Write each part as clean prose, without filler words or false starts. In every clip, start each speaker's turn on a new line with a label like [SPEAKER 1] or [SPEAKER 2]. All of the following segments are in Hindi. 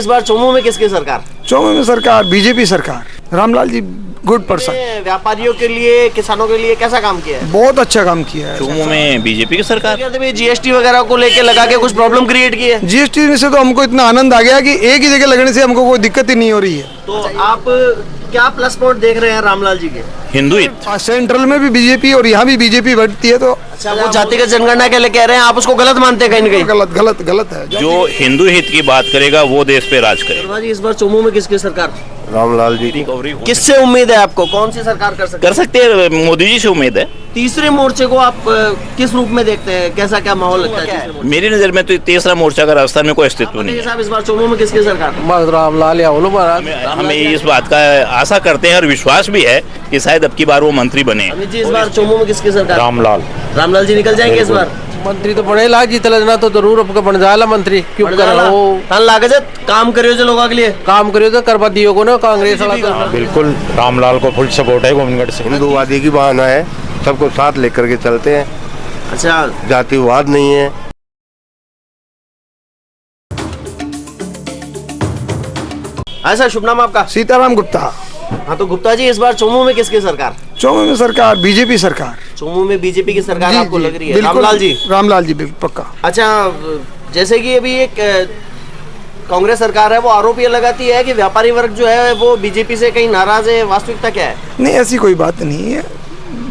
[SPEAKER 1] इस बार चोमू में किसकी सरकार?
[SPEAKER 2] चोमू में सरकार बीजेपी सरकार। Ramlal ji good person.
[SPEAKER 1] व्यापारियों के लिए, किसानों के लिए कैसा काम किया है?
[SPEAKER 2] बहुत अच्छा काम किया है।
[SPEAKER 3] चोमू में बीजेपी की सरकार।
[SPEAKER 1] जीएसटी वगैरह को लेके लगा के कुछ प्रॉब्लम क्रिएट की है।
[SPEAKER 2] जीएसटी से तो हमको इतना आनंद आ गया कि एक ही जगह लगने से हमको कोई दिक्कत ही नहीं हो रही है।
[SPEAKER 1] तो आप क्या प्लस पॉइंट देख रहे हैं रामलाल जी के?
[SPEAKER 3] हिंदुत्व।
[SPEAKER 2] सेंट्रल में भी बीजेपी और यहाँ भी बीजेपी बढ़ती है। तो
[SPEAKER 1] अच्छा, वो जातिगत जनगणना के लिए कह रहे हैं, आप उसको गलत मानते हैं? कहीं ना कहीं
[SPEAKER 2] गलत गलत गलत है।
[SPEAKER 3] जो हिंदू हित की बात करेगा वो देश पे राज करेगा।
[SPEAKER 1] इस बार चोमू में किसकी सरकार?
[SPEAKER 4] रामलाल जी।
[SPEAKER 1] किससे उम्मीद है आपको? कौन सी सरकार कर सकते
[SPEAKER 3] हैं? मोदी जी से उम्मीद है।
[SPEAKER 1] तीसरे मोर्चे को आप किस रूप में देखते हैं? कैसा क्या माहौल लगता है?
[SPEAKER 3] मेरी नजर में तो तीसरा मोर्चा का राजस्थान में कोई अस्तित्व नहीं है।
[SPEAKER 1] इस बार चोमू में किसकी सरकार?
[SPEAKER 5] रामलाल या
[SPEAKER 3] हमें इस बात का आशा करते हैं और विश्वास भी है कि शायद अब की बार वो मंत्री बने।
[SPEAKER 1] अमित जी, इस बार चोमू में किसकी सरकार?
[SPEAKER 4] रामलाल।
[SPEAKER 1] रामलाल जी निकल जाएंगे इस बार?
[SPEAKER 5] मंत्री तो बनेला जीतला तो जरूर बन जाएगा मंत्री। क्यों
[SPEAKER 1] कर काम करियो जो लोगों के लिए
[SPEAKER 5] काम करियो तो करवा दियो को ना कांग्रेस वाला।
[SPEAKER 4] बिल्कुल रामलाल को फुल सपोर्ट है गोविंदगढ़ से। हिंदूवादी की बहाना है, सबको साथ लेकर के चलते हैं।
[SPEAKER 1] अच्छा,
[SPEAKER 4] जातिवाद नहीं है।
[SPEAKER 1] ऐसा शुभ नाम आपका?
[SPEAKER 2] सीताराम गुप्ता।
[SPEAKER 1] हाँ, तो गुप्ता जी, इस बार चोमू में किसकी सरकार?
[SPEAKER 2] चोमू में सरकार बीजेपी सरकार।
[SPEAKER 1] चोमू में बीजेपी की सरकार आपको लग रही है?
[SPEAKER 2] बिल्कुल,
[SPEAKER 1] रामलाल जी?
[SPEAKER 2] रामलाल जी बिल्कुल पक्का।
[SPEAKER 1] अच्छा, जैसे कि अभी एक कांग्रेस सरकार है, वो आरोप ये लगाती है कि व्यापारी वर्ग जो है वो बीजेपी से कहीं नाराज है। वास्तविकता क्या है?
[SPEAKER 2] नहीं, ऐसी कोई बात नहीं है,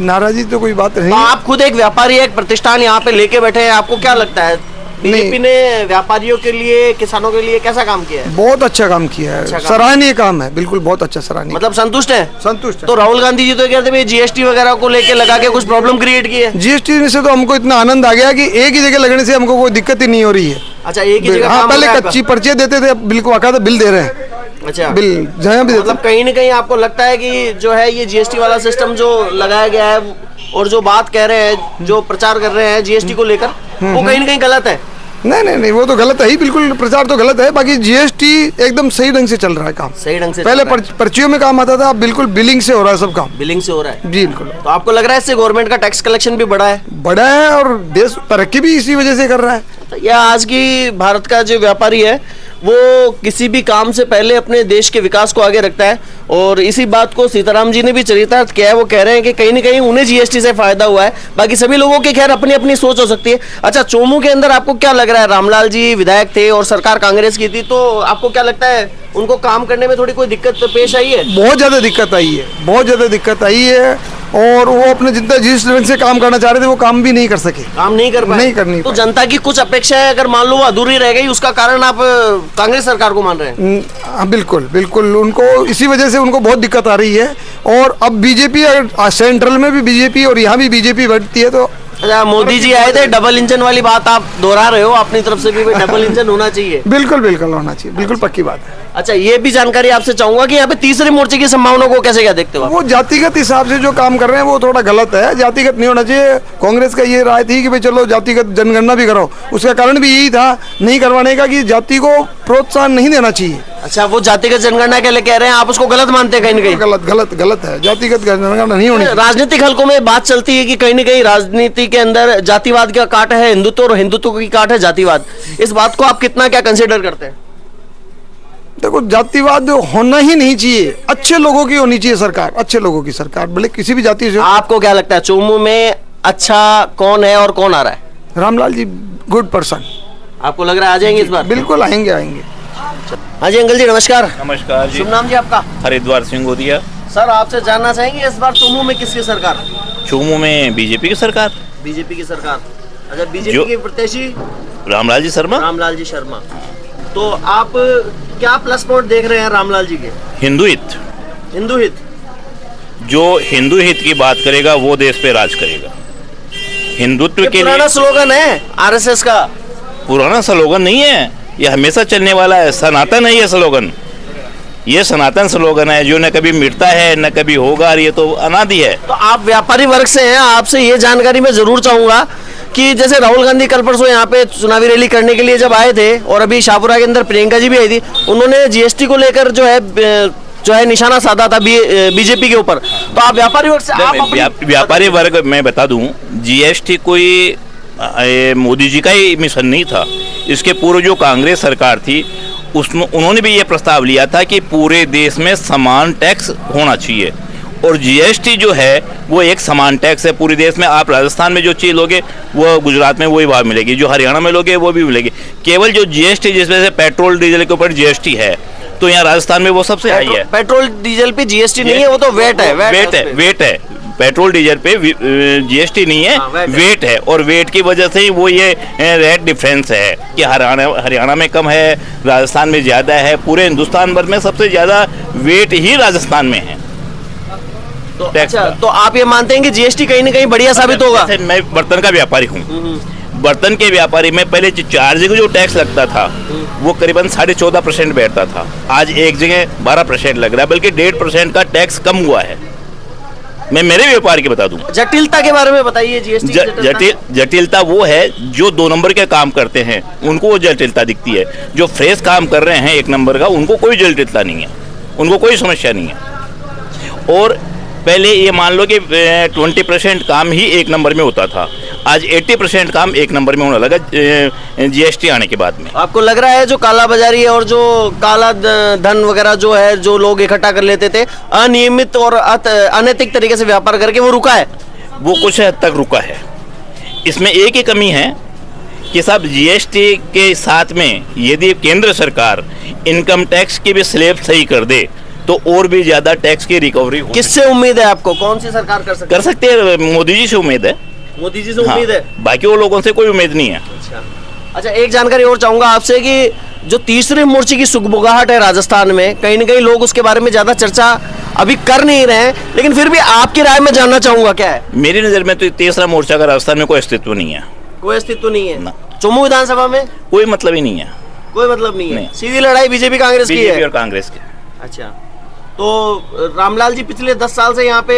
[SPEAKER 2] नाराजी तो कोई बात नहीं।
[SPEAKER 1] तो आप खुद एक व्यापारी, एक प्रतिष्ठान यहाँ पे लेके बैठे हैं, आपको क्या लगता है बीजेपी ने व्यापारियों के लिए, किसानों के लिए कैसा काम किया है?
[SPEAKER 2] बहुत अच्छा काम किया है।
[SPEAKER 1] अच्छा,
[SPEAKER 2] सराहनीय काम है, बिल्कुल बहुत अच्छा सराहनीय।
[SPEAKER 1] मतलब संतुष्ट है?
[SPEAKER 2] संतुष्ट है।
[SPEAKER 1] तो राहुल गांधी जी तो कहते हैं जीएसटी वगैरह को लेके लगा के कुछ प्रॉब्लम क्रिएट की है।
[SPEAKER 2] जीएसटी से तो हमको इतना आनंद आ गया कि एक ही जगह लगने से हमको कोई दिक्कत ही नहीं हो रही है।
[SPEAKER 1] अच्छा, एक ही जगह?
[SPEAKER 2] हाँ, पहले कच्ची पर्चे देते थे, अब बिल को बाकायदा बिल दे रहे हैं।
[SPEAKER 1] अच्छा,
[SPEAKER 2] बिल जहाँ भी
[SPEAKER 1] मतलब कहीं ना कहीं आपको लगता है कि जो है ये जीएसटी वाला सिस्टम जो लगाया गया है और जो बात कह रहे हैं, जो प्रचार कर रहे हैं जीएसटी को लेकर, वो कहीं ना कहीं गलत है?
[SPEAKER 2] नहीं नहीं नहीं, वो तो गलत है ही, बिल्कुल प्रचार तो गलत है। बाकी जीएसटी एकदम सही ढंग से चल रहा है काम।
[SPEAKER 1] सही ढंग से
[SPEAKER 2] पहले पर्चियों में काम आता था, अब बिल्कुल बिलिंग से हो रहा है सब काम।
[SPEAKER 1] बिलिंग से हो रहा है?
[SPEAKER 2] जी बिल्कुल।
[SPEAKER 1] तो आपको लग रहा है इससे गवर्नमेंट का टैक्स कलेक्शन भी बढ़ा है?
[SPEAKER 2] बढ़ा है और देश तरक्की भी इसी वजह से कर रहा है।
[SPEAKER 1] या आज की भारत का जो व्यापारी है वो किसी भी काम से पहले अपने देश के विकास को आगे रखता है, और इसी बात को सीताराम जी ने भी चरितार्थ किया है। वो कह रहे हैं कि कहीं ना कहीं उन्हें जीएसटी से फायदा हुआ है, बाकी सभी लोगों की खैर अपनी अपनी सोच हो सकती है। अच्छा, चोमू के अंदर आपको क्या लग रहा है? रामलाल जी विधायक थे और सरकार कांग्रेस की थी, तो आपको क्या लगता है उनको काम करने में थोड़ी कोई दिक्कत पेश आई है?
[SPEAKER 2] बहुत ज्यादा दिक्कत आई है, बहुत ज्यादा दिक्कत आई है, और वो अपने जितना जिस ढंग से काम करना चाह रहे थे वो काम भी नहीं कर सके।
[SPEAKER 1] काम नहीं कर पाए?
[SPEAKER 2] नहीं करनी।
[SPEAKER 1] तो जनता की कुछ अपेक्षाएं अगर मान लो वो अधूरी रह गई, उसका कारण आप कांग्रेस सरकार को मान रहे हैं?
[SPEAKER 2] हाँ बिल्कुल बिल्कुल, उनको इसी वजह से उनको बहुत दिक्कत आ रही है। और अब बीजेपी, सेंट्रल में भी बीजेपी और यहाँ भी बीजेपी बढ़ती है। तो
[SPEAKER 1] अच्छा, मोदी जी आए थे, डबल इंजन वाली बात आप दोहरा रहे हो अपनी तरफ से भी, डबल इंजन होना चाहिए?
[SPEAKER 2] बिल्कुल बिल्कुल होना चाहिए, बिल्कुल पक्की बात है।
[SPEAKER 1] अच्छा, ये भी जानकारी आपसे चाहूंगा कि यहाँ पे तीसरे मोर्चे की संभावनाओं को कैसे क्या देखते हो?
[SPEAKER 2] वो जातिगत हिसाब से जो काम कर रहे हैं वो थोड़ा गलत है, जातिगत नहीं होना चाहिए। कांग्रेस का ये राय थी कि भाई चलो जातिगत जनगणना भी करो, उसका कारण भी यही था नहीं करवाने का कि जाति को प्रोत्साहन नहीं देना चाहिए।
[SPEAKER 1] अच्छा, वो जातिगत जनगणना के लिए कह रहे हैं, आप उसको गलत मानते हैं? कहीं ना कहीं
[SPEAKER 2] गलत गलत गलत है, जातिगत जनगणना नहीं होनी।
[SPEAKER 1] राजनीतिक हलकों में बात चलती है कि कहीं ना कहीं राजनीति के अंदर जातिवाद का काट है हिंदुत्व, और हिंदुत्व की काट है जातिवाद। इस बात को आप कितना क्या कंसिडर करते हैं?
[SPEAKER 2] देखो, जातिवाद होना ही नहीं चाहिए, अच्छे लोगों की होनी चाहिए सरकार, अच्छे लोगों की सरकार, भले किसी भी जाति से।
[SPEAKER 1] आपको क्या लगता है चोमू में अच्छा कौन है और कौन आ रहा है?
[SPEAKER 2] Ramlal ji good person.
[SPEAKER 1] आपको लग रहा है आ जाएंगे इस बार?
[SPEAKER 2] बिल्कुल आएंगे आएंगे।
[SPEAKER 1] हाँ जी अंकल जी, नमस्कार।
[SPEAKER 3] नमस्कार जी।
[SPEAKER 1] शुभ नाम जी आपका?
[SPEAKER 3] हरिद्वार सिंह गोदिया।
[SPEAKER 1] सर, आपसे जानना चाहेंगे इस बार चोमू में किसकी सरकार?
[SPEAKER 3] चोमू में बीजेपी की सरकार।
[SPEAKER 1] बीजेपी की सरकार। अच्छा, बीजेपी के प्रत्याशी
[SPEAKER 3] रामलाल जी शर्मा।
[SPEAKER 1] रामलाल जी शर्मा। तो आप क्या प्लस पॉइंट देख रहे हैं रामलाल जी के?
[SPEAKER 3] हिंदुत्व।
[SPEAKER 1] हिंदू हित।
[SPEAKER 3] जो हिंदू हित की बात करेगा वो देश पे राज करेगा। हिंदुत्व के लिए
[SPEAKER 1] पुराना स्लोगन है आरएसएस का।
[SPEAKER 3] पुराना स्लोगन नहीं है, ये हमेशा चलने वाला है, सनातन है ये स्लोगन। ये सनातन स्लोगन है जो न कभी मिटता है न कभी होगा, और ये तो अनादि है।
[SPEAKER 1] तो आप व्यापारी वर्ग से हैं, आपसे ये जानकारी मैं जरूर चाहूंगा कि जैसे राहुल गांधी कल परसों यहाँ पे चुनावी रैली करने के लिए जब आए थे, और अभी शाहपुरा के अंदर प्रियंका जी भी आई थी, उन्होंने जीएसटी को लेकर जो है निशाना साधा था बीजेपी के ऊपर। तो आप व्यापारी वर्ग से
[SPEAKER 3] व्यापारी वर्ग मैं बता दूं, जीएसटी कोई मोदी जी का ही मिशन नहीं था। इसके पूर्व जो कांग्रेस सरकार थी उन्होंने भी ये प्रस्ताव लिया था कि पूरे देश में समान टैक्स होना चाहिए, और जीएसटी जो है वो एक समान टैक्स है पूरे देश में। आप राजस्थान में जो चीज़ लोगे वो गुजरात में वही भाव मिलेगी, जो हरियाणा में लोगे वो भी मिलेगी। केवल जो जीएसटी जिसमें से पेट्रोल डीजल के ऊपर जीएसटी है, तो यहाँ राजस्थान में वो सबसे हाई है।
[SPEAKER 1] पेट्रोल डीजल पे जीएसटी नहीं है, वो तो वेट है।
[SPEAKER 3] वेट है। पेट्रोल डीजल पे जीएसटी नहीं है, वेट है, और वेट की वजह से ही वो ये रेट डिफरेंस है कि हरियाणा में कम है, राजस्थान में ज़्यादा है। पूरे हिंदुस्तान भर में सबसे ज़्यादा वेट ही राजस्थान में है।
[SPEAKER 1] तो अच्छा, तो आप ये मानते हैं कि जीएसटी कहीं ना कहीं बढ़िया साबित होगा?
[SPEAKER 3] मैं बर्तन का व्यापारी हूँ। बर्तन के व्यापारी में पहले चार्ज को जो टैक्स लगता था वो करीबन 14.5% बैठता था, आज एक जगह 12% लग रहा है, बल्कि 1.5% का टैक्स कम हुआ है। मैं मेरे व्यापार की बता दूं।
[SPEAKER 1] जटिलता के बारे में बताइए। जीएसटी
[SPEAKER 3] जटिलता वो है जो 2 नंबर के काम करते हैं उनको वो जटिलता दिखती है। जो फ्रेश काम कर रहे हैं 1 नंबर का, उनको कोई जटिलता नहीं है, उनको कोई समस्या नहीं है। और पहले ये मान लो कि 20% काम ही 1 नंबर में होता था, आज 80% काम 1 नंबर में होने लगा जीएसटी आने के बाद में।
[SPEAKER 1] आपको लग रहा है जो काला बाजारी और जो काला धन वगैरह जो है, जो लोग इकट्ठा कर लेते थे अनियमित और अनैतिक तरीके से व्यापार करके, वो रुका है?
[SPEAKER 3] वो कुछ हद तक रुका है। इसमें एक ही कमी है कि साहब जीएसटी के साथ में यदि केंद्र सरकार इनकम टैक्स की भी स्लैब सही कर दे तो और भी ज्यादा टैक्स की रिकवरी हो।
[SPEAKER 1] किससे उम्मीद है आपको? कौन सी सरकार कर सकती
[SPEAKER 3] है? मोदी जी से उम्मीद है।
[SPEAKER 1] मोदी जी से उम्मीद है?
[SPEAKER 3] बाकी वो लोगों से कोई उम्मीद नहीं है।
[SPEAKER 1] अच्छा, एक जानकारी और चाहूंगा आपसे कि जो तीसरे मोर्चे की सुगबुगाहट है राजस्थान में, कहीं ना कहीं लोग उसके बारे में ज्यादा चर्चा अभी कर नहीं रहे हैं, लेकिन फिर भी आपकी राय में जानना चाहूंगा क्या है?
[SPEAKER 3] मेरी नजर में तो तीसरा मोर्चा का राजस्थान में कोई अस्तित्व नहीं है।
[SPEAKER 1] कोई अस्तित्व नहीं है? चुमू विधानसभा में
[SPEAKER 3] कोई मतलब ही नहीं है।
[SPEAKER 1] कोई मतलब नहीं है? सीधी लड़ाई बीजेपी कांग्रेस की है?
[SPEAKER 3] और कांग्रेस की।
[SPEAKER 1] अच्छा, तो रामलाल जी पिछले 10 साल से यहाँ पे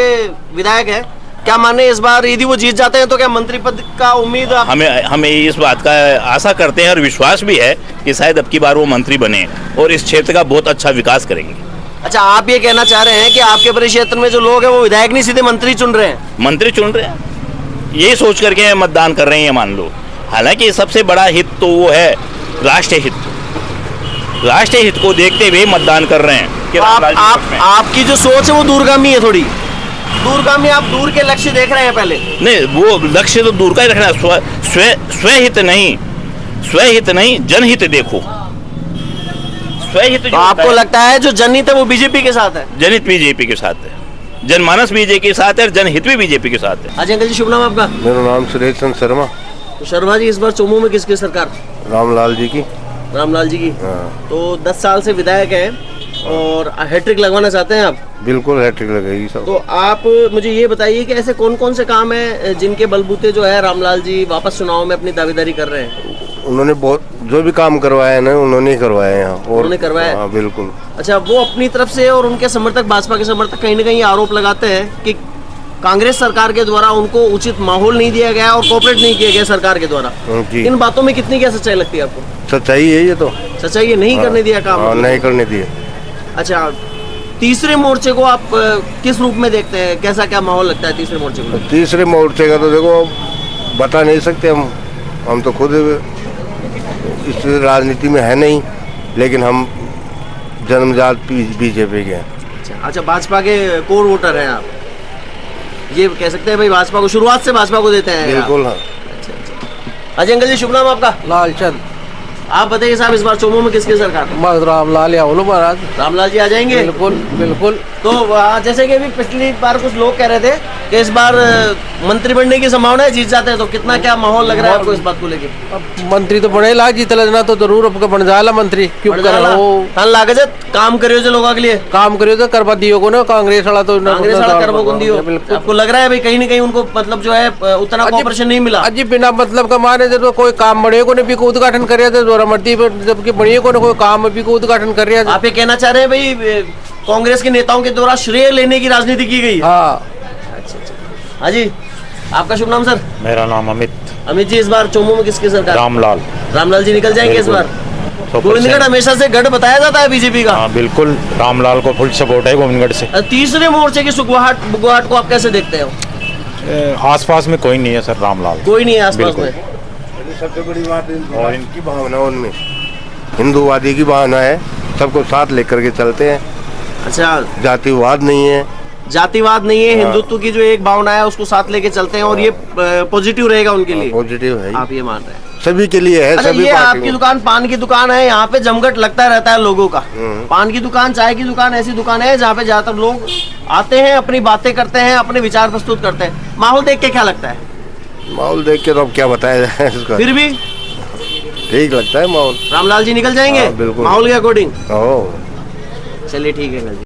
[SPEAKER 1] विधायक है, क्या माने इस बार यदि वो जीत जाते हैं तो क्या मंत्री पद का उम्मीद?
[SPEAKER 3] हमें इस बात का आशा करते हैं और विश्वास भी है कि शायद अब की बार वो मंत्री बने और इस क्षेत्र का बहुत अच्छा विकास करेंगे।
[SPEAKER 1] अच्छा, आप ये कहना चाह रहे हैं कि आपके परिक्षेत्र में जो लोग हैं वो विधायक नहीं सीधे मंत्री चुन रहे हैं?
[SPEAKER 3] मंत्री चुन रहे हैं, यही सोच करके मतदान कर रहे हैं, मान लो। हालांकि सबसे बड़ा हित तो वो है राष्ट्रीय हित। राष्ट्रीय हित को देखते हुए मतदान कर रहे हैं।
[SPEAKER 1] तो आपकी जो सोच है वो दूरगामी है, थोड़ी दूरगामी। आप दूर के लक्ष्य देख रहे हैं पहले?
[SPEAKER 3] नहीं, वो लक्ष्य तो दूर का ही रखना। स्वहित नहीं, जनहित देखो। स्वहित
[SPEAKER 1] तो आपको लगता है जो जनहित है वो बीजेपी के साथ है?
[SPEAKER 3] जनहित बीजेपी के साथ है, जनमानस बीजेपी के साथ है, जनहित भी बीजेपी के साथ है।
[SPEAKER 1] अजय अंकल जी, शुभ नाम आपका?
[SPEAKER 4] मेरा नाम सुरेश चंद्र शर्मा।
[SPEAKER 1] तो शर्मा जी, इस बार चुमू में किसकी सरकार?
[SPEAKER 4] रामलाल जी की।
[SPEAKER 1] रामलाल जी की।
[SPEAKER 4] हाँ।
[SPEAKER 1] तो 10 साल से विधायक हैं और हैट्रिक लगवाना चाहते हैं आप?
[SPEAKER 4] बिल्कुल हैट्रिक लगेगी सब।
[SPEAKER 1] तो आप मुझे ये बताइए कि ऐसे कौन कौन से काम है जिनके बलबूते जो है रामलाल जी वापस चुनाव में अपनी दावेदारी कर रहे हैं?
[SPEAKER 4] उन्होंने बहुत जो भी काम करवाए हैं ना, उन्होंने ही करवाए हैं।
[SPEAKER 1] उन्होंने करवाया?
[SPEAKER 4] हाँ, बिल्कुल।
[SPEAKER 1] अच्छा, वो अपनी तरफ से और उनके समर्थक, भाजपा के समर्थक कहीं ना कहीं आरोप लगाते हैं कि कांग्रेस सरकार के द्वारा उनको उचित माहौल नहीं दिया गया और कोऑपरेट नहीं किया गया सरकार के द्वारा। इन बातों में कितनी क्या सच्चाई लगती है आपको?
[SPEAKER 4] सच्चाई है ये तो।
[SPEAKER 1] सच्चाई है, नहीं करने दिया काम?
[SPEAKER 4] नहीं करने दिया।
[SPEAKER 1] अच्छा, तीसरे मोर्चे को आप किस रूप में देखते हैं? कैसा क्या माहौल लगता है तीसरे मोर्चे को?
[SPEAKER 4] तीसरे मोर्चे का तो देखो बता नहीं सकते हम तो खुद इस राजनीति में है नहीं, लेकिन हम जन्मजात बीजेपी के हैं।
[SPEAKER 1] अच्छा, भाजपा के कोर वोटर हैं आप, ये कह सकते हैं भाई? भाजपा को शुरुआत से भाजपा को देते हैं?
[SPEAKER 4] बिल्कुल। हाँ।
[SPEAKER 1] अच्छा। अजय अंकल जी, शुभ नाम आपका?
[SPEAKER 5] लालचंद।
[SPEAKER 1] आप बताइए साहब, इस बार चुमू में किसकी सरकार?
[SPEAKER 5] बस रामलाल या बोलो महाराज।
[SPEAKER 1] रामलाल जी आ जाएंगे?
[SPEAKER 5] बिल्कुल बिल्कुल।
[SPEAKER 1] तो जैसे कि अभी पिछली बार कुछ लोग कह रहे थे कि इस बार मंत्री बनने की संभावना है, जीत जाते हैं, तो कितना क्या माहौल लग रहा है आपको इस बात को लेके?
[SPEAKER 5] मंत्री तो बने ला, जीत लेना तो जरूर आपका बन जाला मंत्री। क्यों
[SPEAKER 1] लागत काम करियो जो लोगों के लिए
[SPEAKER 5] काम करियो तो करवा दियो को ना, कांग्रेस वाला तो
[SPEAKER 1] करवा को दियो। आपको लग रहा है भाई कहीं ना कहीं उनको मतलब जो है उतना कोऑपरेशन नहीं मिला?
[SPEAKER 5] अजी बिना मतलब का मारे जब कोई काम बड़े को भी उद्घाटन कर रहा था, मर्दी जबकि बड़े को कोई काम भी को उद्घाटन कर रहा था।
[SPEAKER 1] आप ये कहना चाह रहे हैं भाई कांग्रेस के नेताओं के द्वारा श्रेय लेने की राजनीति की गई?
[SPEAKER 5] हाँ।
[SPEAKER 1] हाँ जी, आपका शुभ नाम सर?
[SPEAKER 6] मेरा नाम अमित।
[SPEAKER 1] अमित जी, इस बार चुमू में किसकी सरकार?
[SPEAKER 6] रामलाल।
[SPEAKER 1] रामलाल जी निकल जाएंगे इस बार? गोविंदगढ़ हमेशा से गढ़ बताया जाता है बीजेपी का।
[SPEAKER 6] हाँ, बिल्कुल, रामलाल को फुल सपोर्ट है गोविंदगढ़ से।
[SPEAKER 1] तीसरे मोर्चे की सुगबुगाहट को आप कैसे देखते हो?
[SPEAKER 6] आसपास में कोई नहीं है सर, रामलाल
[SPEAKER 1] कोई नहीं है आसपास में।
[SPEAKER 4] सबसे बड़ी बात और इनकी भावना उनमें हिंदूवादी की भावना है, सबको साथ लेकर के चलते हैं,
[SPEAKER 1] अच्छा,
[SPEAKER 4] जातिवाद नहीं है।
[SPEAKER 1] जातिवाद नहीं है, हिंदुत्व की जो एक भावना है उसको साथ लेके चलते हैं, और ये पॉजिटिव रहेगा उनके लिए,
[SPEAKER 4] पॉजिटिव है,
[SPEAKER 1] आप ये मान रहे हैं।
[SPEAKER 4] सभी के लिए है।
[SPEAKER 1] अच्छा,
[SPEAKER 4] सभी
[SPEAKER 1] ये
[SPEAKER 4] पार्टी
[SPEAKER 1] आपकी
[SPEAKER 4] में।
[SPEAKER 1] दुकान पान की दुकान है, यहाँ पे जमघट लगता रहता है लोगों का। पान की दुकान, चाय की दुकान ऐसी दुकान है जहाँ पे ज्यादातर लोग आते हैं, अपनी बातें करते हैं, अपने विचार प्रस्तुत करते हैं। माहौल देख के क्या लगता है?
[SPEAKER 4] माहौल देख के तो अब क्या बताया जाए इसका,
[SPEAKER 1] फिर भी
[SPEAKER 4] ठीक लगता है माहौल।
[SPEAKER 1] रामलाल जी निकल जाएंगे
[SPEAKER 4] हाँ, बिल्कुल।
[SPEAKER 1] माहौल के अकॉर्डिंग।
[SPEAKER 4] ओह,
[SPEAKER 1] चलिए ठीक है अंकल जी।